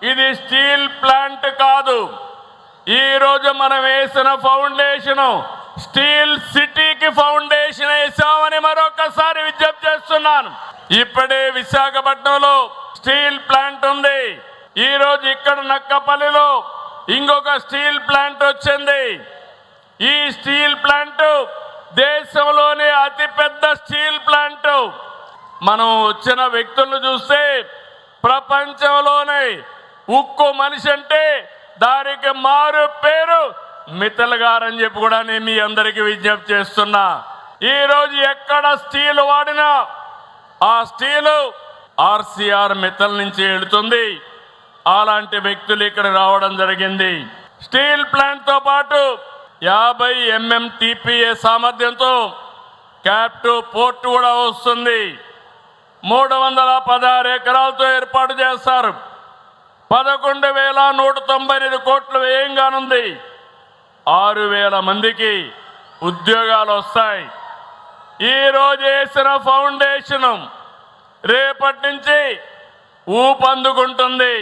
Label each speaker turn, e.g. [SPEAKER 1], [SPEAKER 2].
[SPEAKER 1] ఇది steel plant కాదు. ఈ రోజు మనం వేసిన ఫౌండేషన్ స్టీల్ సిటీకి ఫౌండేషన్ వేసామని మరొకసారి విజ్ఞప్తి చేస్తున్నాను. ఇప్పుడే విశాఖపట్నంలో స్టీల్ ప్లాంట్ ఉంది. ఈ రోజు ఇక్కడ నక్కపల్లిలో ఇంకొక స్టీల్ ప్లాంట్ వచ్చింది. ఈ స్టీల్ ప్లాంట్ దేశంలోనే అతిపెద్ద స్టీల్ ప్లాంట్. మనం వచ్చిన వ్యక్తులను చూస్తే ప్రపంచంలోనే ఉక్కు మనిషి అంటే దానికి మారు పేరు మిత్తల్ గారు అని చెప్పి కూడా నేను మీ అందరికీ విజ్ఞప్తి చేస్తున్నా. ఈ రోజు ఎక్కడ స్టీల్ వాడినా ఆ స్టీల్ ఆర్సీఆర్ మిత్తల్ నుంచి వెళుతుంది. అలాంటి వ్యక్తులు ఇక్కడ రావడం జరిగింది. స్టీల్ ప్లాంట్ తో పాటు 50 MMTPA సామర్థ్యంతో క్యాప్టివ్ పోర్ట్ కూడా వస్తుంది. 316 ఎకరాలతో ఏర్పాటు చేస్తారు. 11,198 కోట్ల వ్యయం కానుంది. 6,000 మందికి ఉద్యోగాలు వస్తాయి. ఈ రోజు వేసిన ఫౌండేషన్ రేపటి నుంచి ఊపందుకుంటుంది.